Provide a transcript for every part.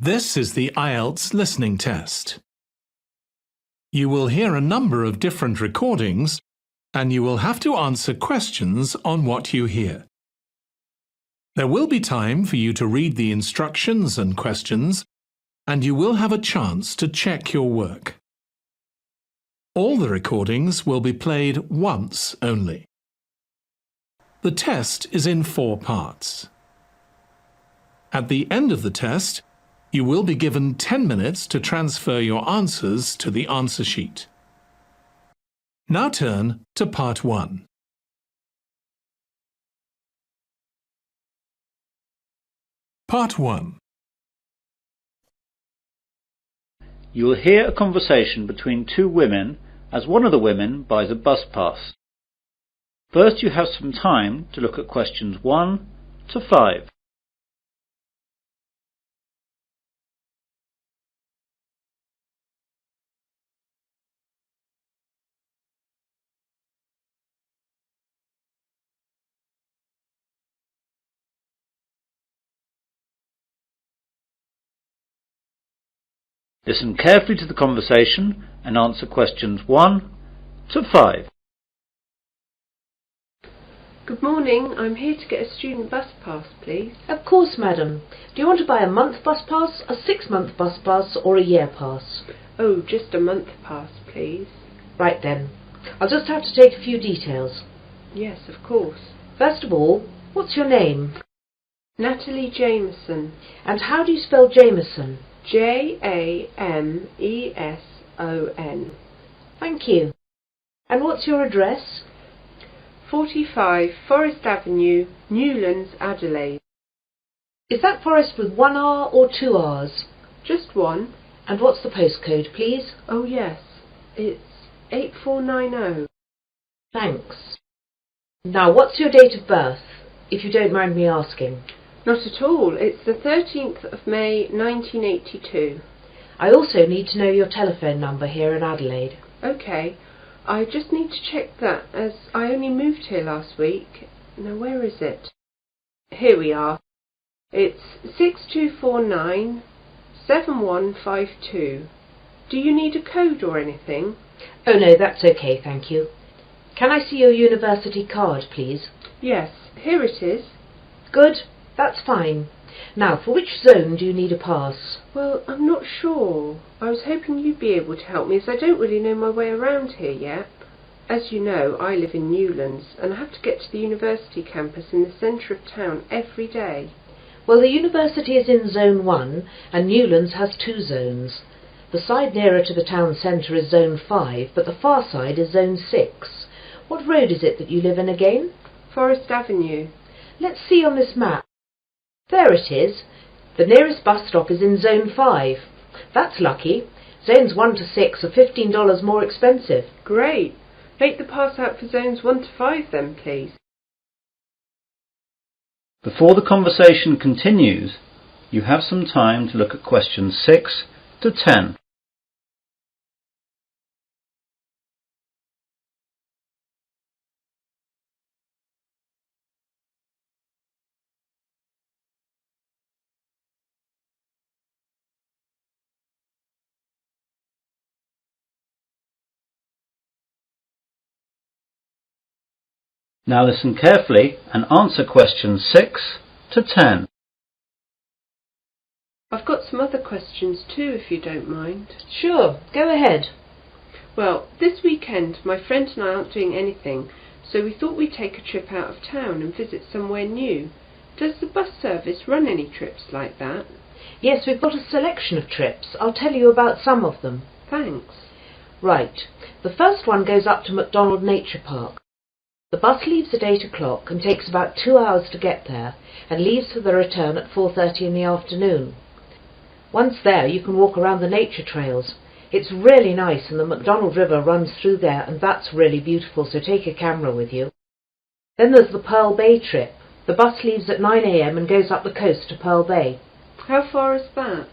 This is the IELTS listening test. You will hear a number of different recordings and you will have to answer questions on what you hear. There will be time for you to read the instructions and questions, and you will have a chance to check your work. All the recordings will be played once only. The test is in 4 parts. At the end of the test, you will be given 10 minutes to transfer your answers to the answer sheet. Now turn to Part 1. Part 1. You will hear a conversation between 2 women as one of the women buys a bus pass. First, you have some time to look at questions 1 to 5. Listen carefully to the conversation and answer questions 1 to 5. Good morning, I'm here to get a student bus pass, please. Of course, madam. Do you want to buy a month bus pass, a 6-month bus pass or a year pass? Oh, just a month pass, please. Right then. I'll just have to take a few details. Yes, of course. First of all, what's your name? Natalie Jameson. And how do you spell Jameson? Jameson. Thank you. And what's your address? 45 Forest Avenue, Newlands, Adelaide. Is that Forest with 1 R or 2 Rs? Just one. And what's the postcode, please? Oh yes, it's 8490. Thanks. Now, what's your date of birth, if you don't mind me asking? Not at all, it's the 13th of May 1982. I also need to know your telephone number here in Adelaide. OK, I just need to check that as I only moved here last week. Now where is it? Here we are. It's 6249 7152. Do you need a code or anything? Oh no, that's okay, thank you. Can I see your university card, please? Yes, here it is. Good, that's fine. Now, for which zone do you need a pass? Well, I'm not sure. I was hoping you'd be able to help me as I don't really know my way around here yet. As you know, I live in Newlands and I have to get to the university campus in the centre of town every day. Well, the university is in Zone 1 and Newlands has 2 zones. The side nearer to the town centre is Zone 5, but the far side is Zone 6. What road is it that you live in again? Forest Avenue. Let's see on this map. There it is. The nearest bus stop is in Zone 5. That's lucky. Zones 1 to 6 are $15 more expensive. Great. Make the pass out for Zones 1 to 5 then, please. Before the conversation continues, you have some time to look at questions 6 to 10. Now listen carefully and answer questions 6 to 10. I've got some other questions too, if you don't mind. Sure, go ahead. Well, this weekend my friend and I aren't doing anything, so we thought we'd take a trip out of town and visit somewhere new. Does the bus service run any trips like that? Yes, we've got a selection of trips. I'll tell you about some of them. Thanks. Right. The first one goes up to MacDonald Nature Park. The bus leaves at 8 o'clock and takes about 2 hours to get there and leaves for the return at 4:30 in the afternoon. Once there, you can walk around the nature trails. It's really nice and the MacDonald River runs through there and that's really beautiful, so take a camera with you. Then there's the Pearl Bay trip. The bus leaves at 9 a.m. and goes up the coast to Pearl Bay. How far is that?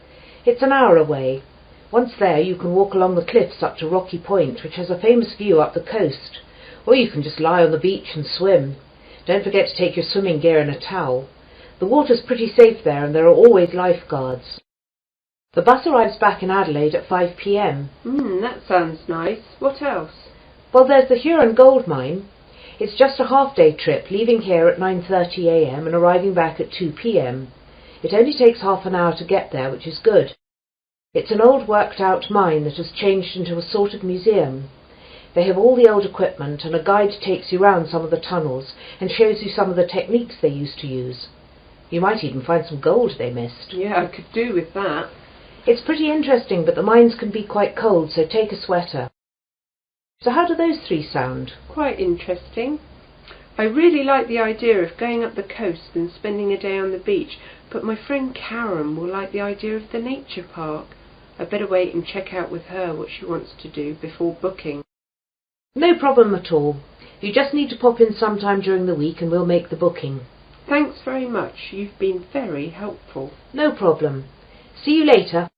It's an hour away. Once there, you can walk along the cliffs up to Rocky Point, which has a famous view up the coast. Or you can just lie on the beach and swim. Don't forget to take your swimming gear and a towel. The water's pretty safe there and there are always lifeguards. The bus arrives back in Adelaide at 5 p.m. That sounds nice. What else? Well, there's the Huron Gold Mine. It's just a half-day trip, leaving here at 9:30 a.m. and arriving back at 2 p.m. It only takes half an hour to get there, which is good. It's an old worked-out mine that has changed into a sort of museum. They have all the old equipment, and a guide takes you round some of the tunnels and shows you some of the techniques they used to use. You might even find some gold they missed. Yeah, I could do with that. It's pretty interesting, but the mines can be quite cold, so take a sweater. So how do those three sound? Quite interesting. I really like the idea of going up the coast and spending a day on the beach, but my friend Karen will like the idea of the nature park. I better wait and check out with her what she wants to do before booking. No problem at all. You just need to pop in sometime during the week and we'll make the booking. Thanks very much. You've been very helpful. No problem. See you later.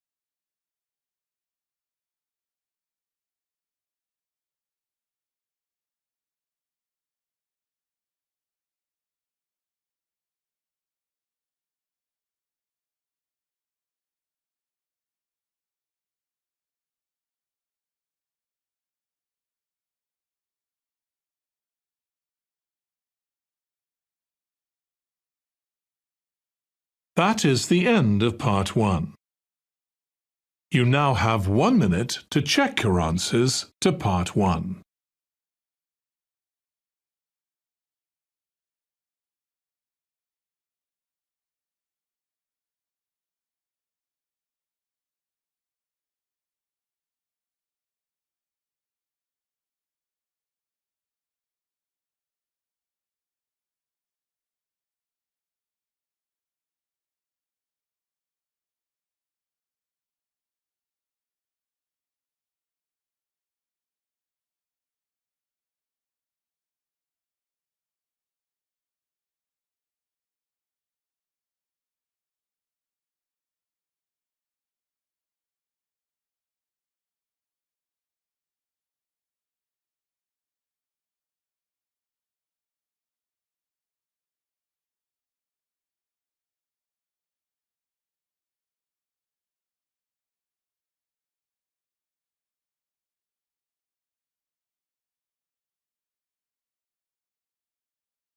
That is the end of part 1. You now have 1 minute to check your answers to part 1.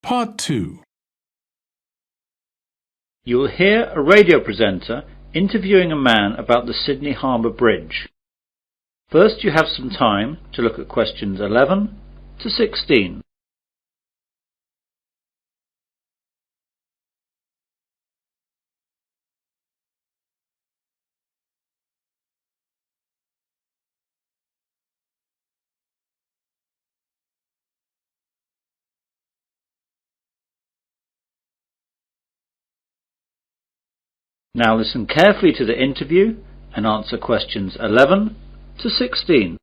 Part 2. You will hear a radio presenter interviewing a man about the Sydney Habour Bridge. First, you have some time to look at questions 11 to 16. Now listen carefully to the interview and answer questions 11 to 16.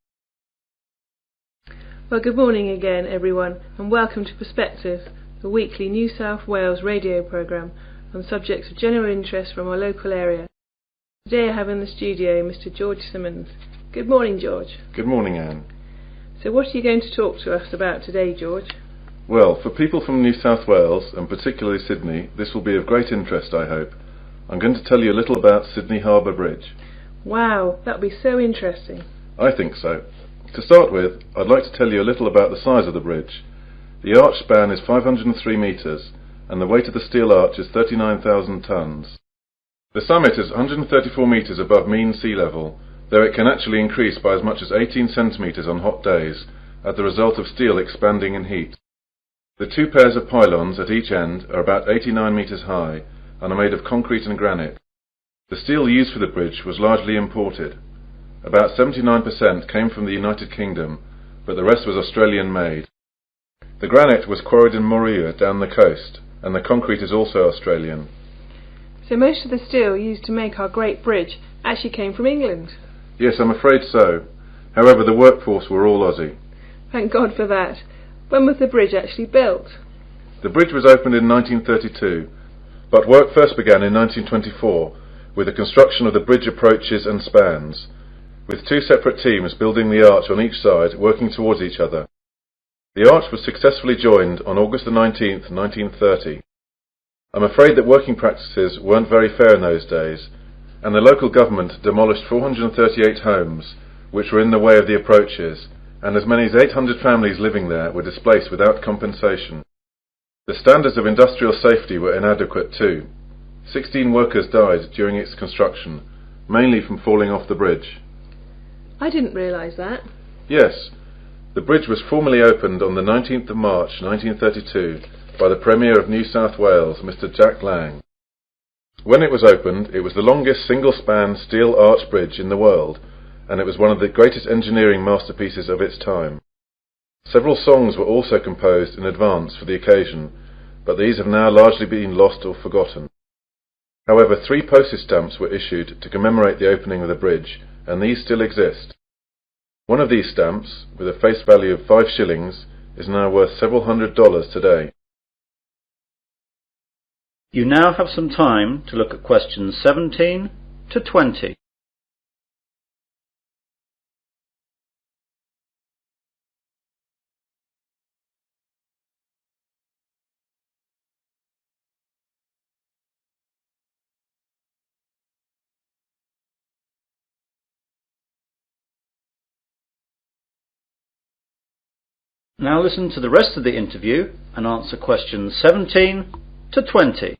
Well, good morning again, everyone, and welcome to Perspective, the weekly New South Wales radio programme on subjects of general interest from our local area. Today I have in the studio Mr. George Simmons. Good morning, George. Good morning, Anne. So what are you going to talk to us about today, George? Well, for people from New South Wales, and particularly Sydney, this will be of great interest, I hope. I'm going to tell you a little about Sydney Habour Bridge. Wow, that'll be so interesting. I think so. To start with, I'd like to tell you a little about the size of the bridge. The arch span is 503 metres, and the weight of the steel arch is 39,000 tonnes. The summit is 134 metres above mean sea level, though it can actually increase by as much as 18 centimetres on hot days, as the result of steel expanding in heat. The two pairs of pylons at each end are about 89 metres high, and are made of concrete and granite. The steel used for the bridge was largely imported. About 79% came from the United Kingdom, but the rest was Australian made. The granite was quarried in Moruya down the coast, and the concrete is also Australian. So most of the steel used to make our great bridge actually came from England? Yes, I'm afraid so. However, the workforce were all Aussie. Thank God for that. When was the bridge actually built? The bridge was opened in 1932, but work first began in 1924 with the construction of the bridge approaches and spans, with two separate teams building the arch on each side working towards each other. The arch was successfully joined on August the 19th, 1930. I'm afraid that working practices weren't very fair in those days, and the local government demolished 438 homes, which were in the way of the approaches, and as many as 800 families living there were displaced without compensation. The standards of industrial safety were inadequate too. 16 workers died during its construction, mainly from falling off the bridge. I didn't realise that. Yes, the bridge was formally opened on the 19th of March 1932 by the Premier of New South Wales, Mr. Jack Lang. When it was opened, it was the longest single-span steel arch bridge in the world, and it was one of the greatest engineering masterpieces of its time. Several songs were also composed in advance for the occasion, but these have now largely been lost or forgotten. However, 3 postage stamps were issued to commemorate the opening of the bridge, and these still exist. One of these stamps, with a face value of 5 shillings, is now worth several $100s today. You now have some time to look at questions 17 to 20. Now listen to the rest of the interview and answer questions 17 to 20.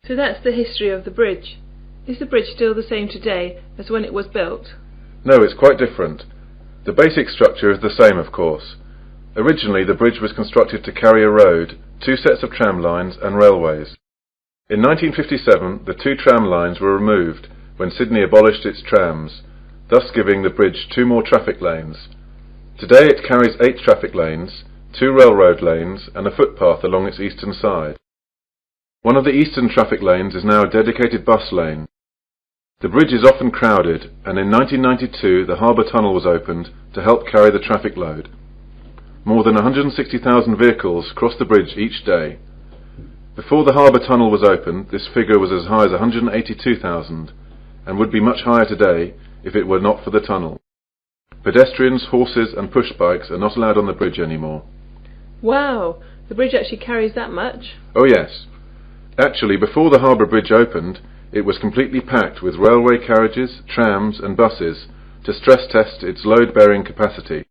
So that's the history of the bridge. Is the bridge still the same today as when it was built? No, it's quite different. The basic structure is the same, of course. Originally, the bridge was constructed to carry a road, 2 sets of tram lines and railways. In 1957, the 2 tram lines were removed when Sydney abolished its trams, thus giving the bridge 2 more traffic lanes. Today it carries 8 traffic lanes, 2 railroad lanes and a footpath along its eastern side. One of the eastern traffic lanes is now a dedicated bus lane. The bridge is often crowded, and in 1992 the harbour tunnel was opened to help carry the traffic load. More than 160,000 vehicles cross the bridge each day. Before the harbour tunnel was opened, this figure was as high as 182,000, and would be much higher today if it were not for the tunnel. Pedestrians, horses and push bikes are not allowed on the bridge anymore. Wow! The bridge actually carries that much? Oh yes. Actually, before the Harbour Bridge opened, it was completely packed with railway carriages, trams and buses to stress test its load-bearing capacity.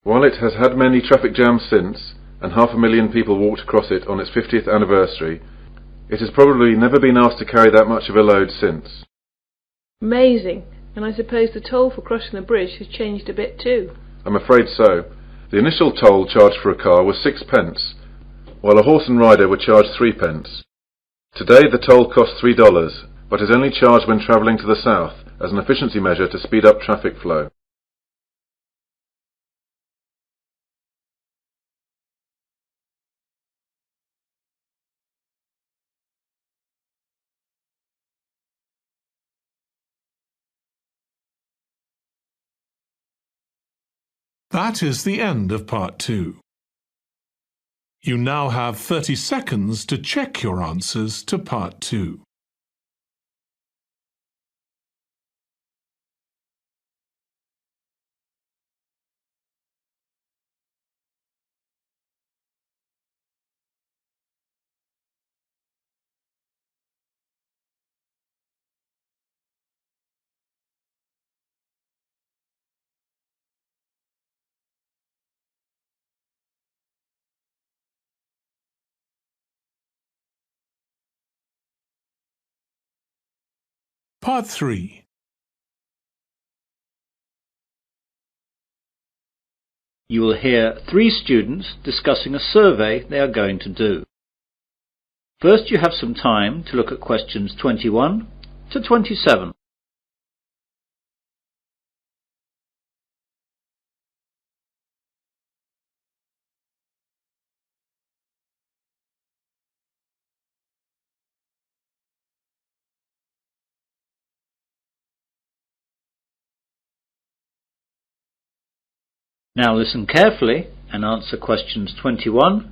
While it has had many traffic jams since, and 500,000 people walked across it on its 50th anniversary, it has probably never been asked to carry that much of a load since. Amazing! And I suppose the toll for crossing the bridge has changed a bit too. I'm afraid so. The initial toll charged for a car was 6 pence, while a horse and rider were charged 3 pence. Today the toll costs $3, but is only charged when travelling to the south as an efficiency measure to speed up traffic flow. That is the end of part 2. You now have 30 seconds to check your answers to part 2. Part 3. You will hear 3 students discussing a survey they are going to do. First, you have some time to look at questions 21 to 27. Now listen carefully and answer questions 21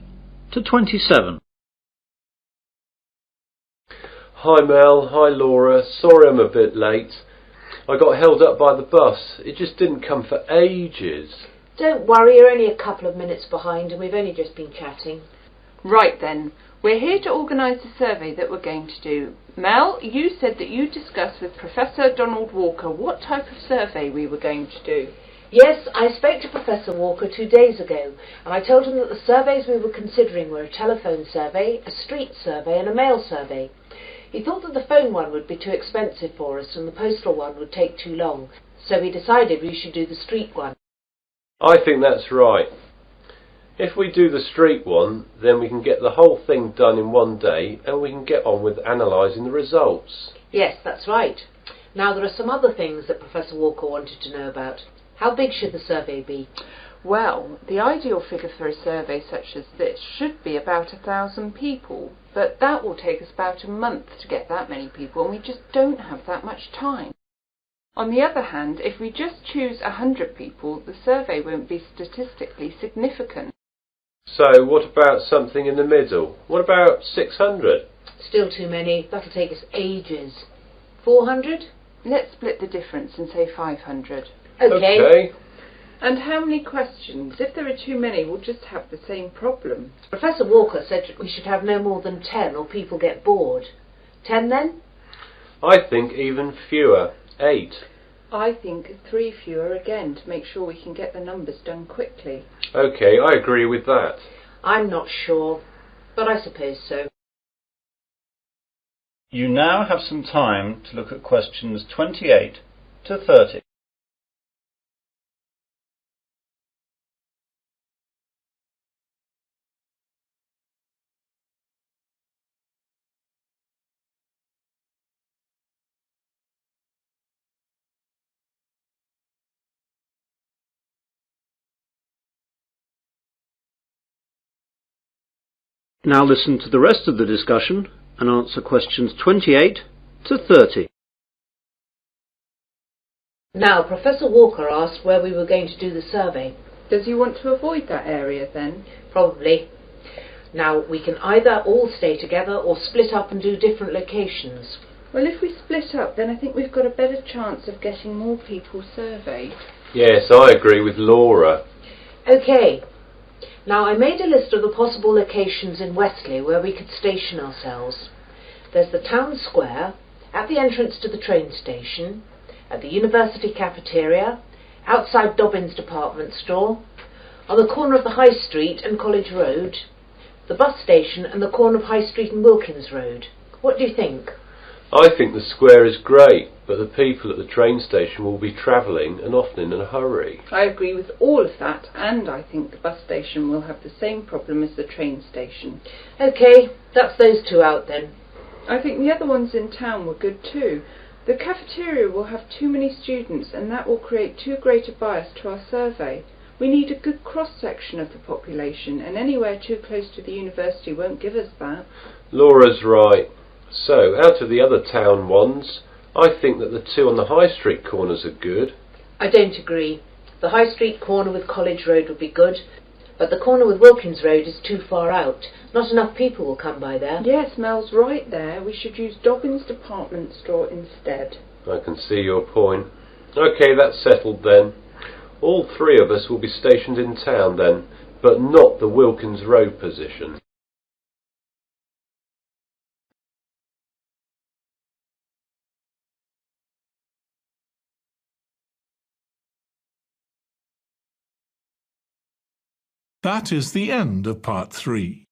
to 27. Hi Mel, hi Laura, sorry I'm a bit late. I got held up by the bus, it just didn't come for ages. Don't worry, you're only a couple of minutes behind and we've only just been chatting. Right then, We're here to organise the survey that we're going to do. Mel, you said that you discussed with Professor Donald Walker what type of survey we were going to do. Yes, I spoke to Professor Walker 2 days ago, and I told him that the surveys we were considering were a telephone survey, a street survey and a mail survey. He thought that the phone one would be too expensive for us and the postal one would take too long, so we decided we should do the street one. I think that's right. If we do the street one, then we can get the whole thing done in one day and we can get on with analysing the results. Yes, that's right. Now there are some other things that Professor Walker wanted to know about. How big should the survey be? Well, the ideal figure for a survey such as this should be about 1,000 people, but that will take us about a month to get that many people, and we just don't have that much time. On the other hand, if we just choose 100 people, the survey won't be statistically significant. So what about something in the middle? What about 600? Still too many. That'll take us ages. 400? Let's split the difference and say 500. Okay. And how many questions? If there are too many, we'll just have the same problem. Professor Walker said we should have no more than 10 or people get bored. 10 then? I think even fewer. 8. I think 3 fewer again to make sure we can get the numbers done quickly. OK, I agree with that. I'm not sure, but I suppose so. You now have some time to look at questions 28 to 30. Now listen to the rest of the discussion and answer questions 28 to 30. Now, Professor Walker asked where we were going to do the survey. Does he want to avoid that area then? Probably. Now, we can either all stay together or split up and do different locations. Well, if we split up, then I think we've got a better chance of getting more people surveyed. Yes, I agree with Laura. OK. Now, I made a list of the possible locations in Wesley where we could station ourselves. There's the town square, at the entrance to the train station, at the university cafeteria, outside Dobbin's department store, on the corner of the High Street and College Road, the bus station and the corner of High Street and Wilkins Road. What do you think? I think the square is great, but the people at the train station will be travelling and often in a hurry. I agree with all of that, and I think the bus station will have the same problem as the train station. OK, that's those 2 out then. I think the other ones in town were good too. The cafeteria will have too many students, and that will create too great a bias to our survey. We need a good cross-section of the population, and anywhere too close to the university won't give us that. Laura's right. So, out of the other town ones, I think that the 2 on the High Street corners are good. I don't agree. The High Street corner with College Road would be good, but the corner with Wilkins Road is too far out. Not enough people will come by there. Yes, Mel's right there. We should use Dobbin's department store instead. I can see your point. OK, that's settled then. All 3 of us will be stationed in town then, but not the Wilkins Road position. That is the end of part 3.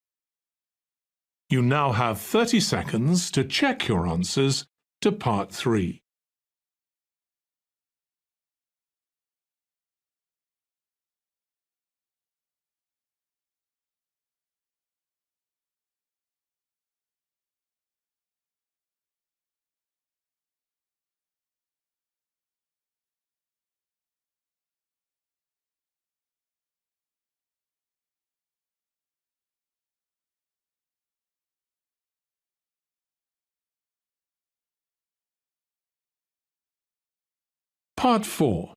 You now have 30 seconds to check your answers to part 3. Part 4.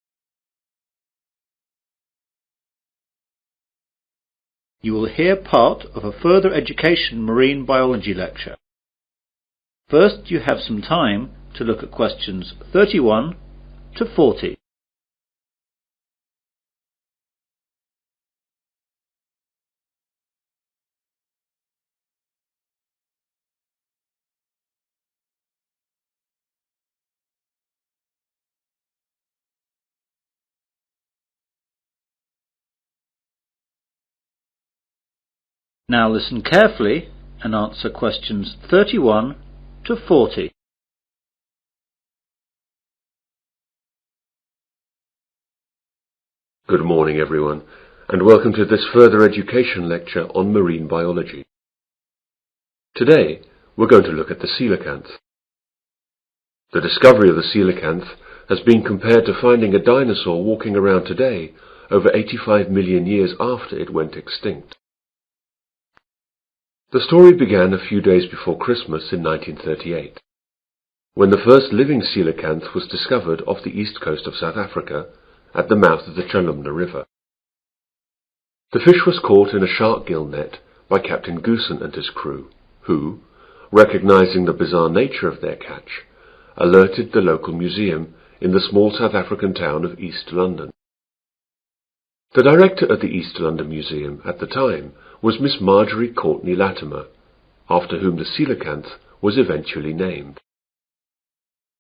You will hear part of a further education marine biology lecture. First, you have some time to look at questions 31 to 40. Now listen carefully and answer questions 31 to 40. Good morning everyone, and welcome to this further education lecture on marine biology. Today we're going to look at the coelacanth. The discovery of the coelacanth has been compared to finding a dinosaur walking around today over 85 million years after it went extinct. The story began a few days before Christmas in 1938, when the first living coelacanth was discovered off the east coast of South Africa at the mouth of the Chalumna River. The fish was caught in a shark gill net by Captain Goosen and his crew, who, recognizing the bizarre nature of their catch, alerted the local museum in the small South African town of East London. The director of the East London Museum at the time was Miss Marjorie Courtney Latimer, after whom the coelacanth was eventually named.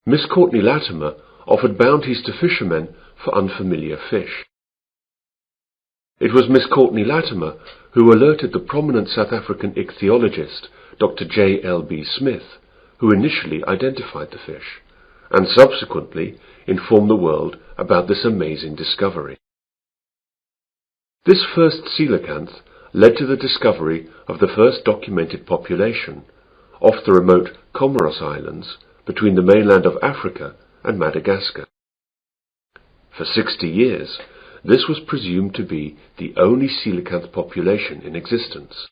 Miss Courtney Latimer offered bounties to fishermen for unfamiliar fish. It was Miss Courtney Latimer who alerted the prominent South African ichthyologist Dr. J. L. B. Smith, who initially identified the fish, and subsequently informed the world about this amazing discovery. This first coelacanth led to the discovery of the first documented population off the remote Comoros Islands between the mainland of Africa and Madagascar. For 60 years, this was presumed to be the only coelacanth population in existence.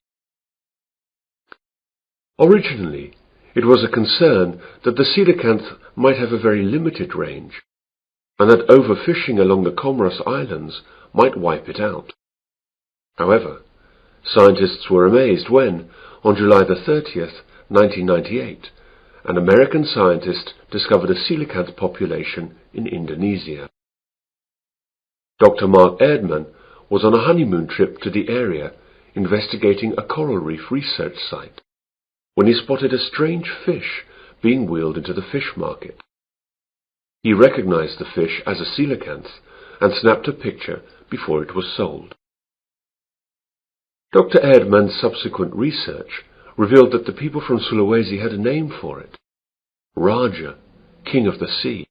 Originally, it was a concern that the coelacanth might have a very limited range, and that overfishing along the Comoros Islands might wipe it out. However, scientists were amazed when, on July the 30th, 1998, an American scientist discovered a coelacanth population in Indonesia. Dr. Mark Erdmann was on a honeymoon trip to the area investigating a coral reef research site when he spotted a strange fish being wheeled into the fish market. He recognized the fish as a coelacanth and snapped a picture before it was sold. Dr. Erdmann's subsequent research revealed that the people from Sulawesi had a name for it: Raja, King of the Sea.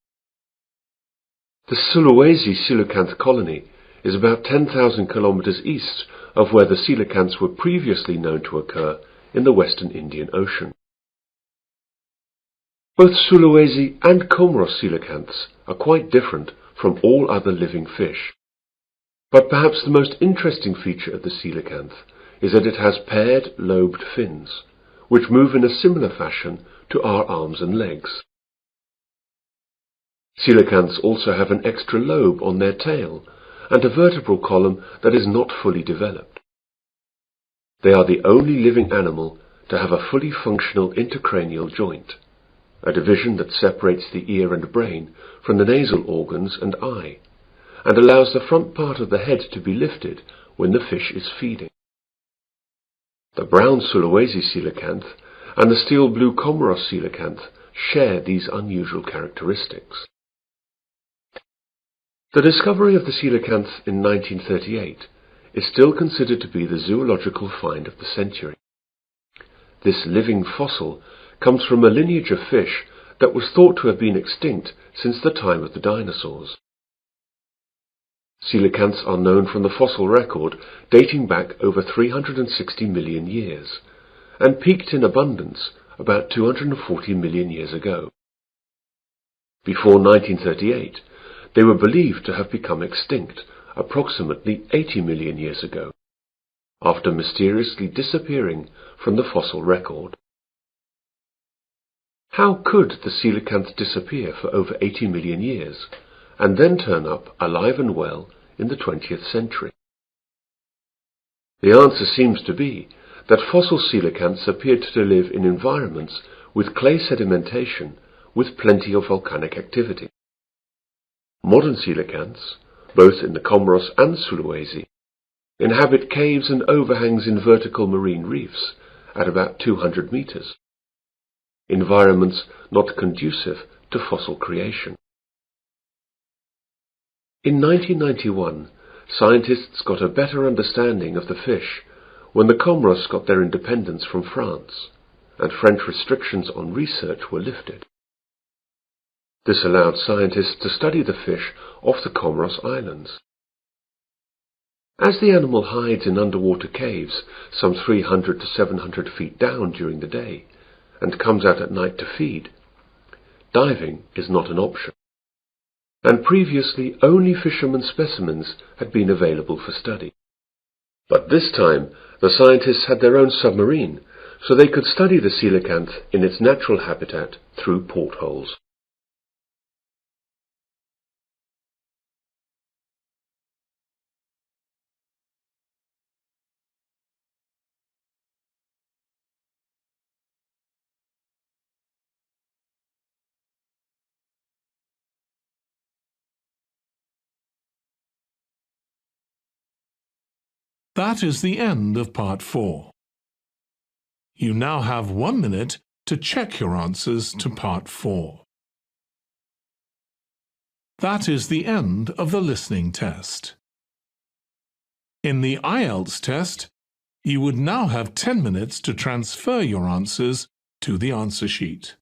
The Sulawesi coelacanth colony is about 10,000 kilometers east of where the coelacanths were previously known to occur in the western Indian Ocean. Both Sulawesi and Comoros coelacanths are quite different from all other living fish. But perhaps the most interesting feature of the coelacanth is that it has paired lobed fins, which move in a similar fashion to our arms and legs. Coelacanths also have an extra lobe on their tail and a vertebral column that is not fully developed. They are the only living animal to have a fully functional intercranial joint, a division that separates the ear and brain from the nasal organs and eye, and allows the front part of the head to be lifted when the fish is feeding. The brown Sulawesi coelacanth and the steel blue Comoros coelacanth share these unusual characteristics. The discovery of the coelacanth in 1938 is still considered to be the zoological find of the century. This living fossil comes from a lineage of fish that was thought to have been extinct since the time of the dinosaurs. Coelacanths are known from the fossil record dating back over 360 million years, and peaked in abundance about 240 million years ago. Before 1938, they were believed to have become extinct approximately 80 million years ago, after mysteriously disappearing from the fossil record. How could the coelacanth disappear for over 80 million years, and then turn up alive and well in the 20th century? The answer seems to be that fossil coelacanths appeared to live in environments with clay sedimentation with plenty of volcanic activity. Modern coelacanths, both in the Comoros and Sulawesi, inhabit caves and overhangs in vertical marine reefs at about 200 meters, environments not conducive to fossil creation. In 1991, scientists got a better understanding of the fish when the Comoros got their independence from France, and French restrictions on research were lifted. This allowed scientists to study the fish off the Comoros Islands. As the animal hides in underwater caves some 300 to 700 feet down during the day, and comes out at night to feed, diving is not an option. And previously only fishermen's specimens had been available for study. But this time the scientists had their own submarine, so they could study the coelacanth in its natural habitat through portholes. That is the end of Part 4. You now have 1 minute to check your answers to Part 4. That is the end of the listening test. In the IELTS test, you would now have 10 minutes to transfer your answers to the answer sheet.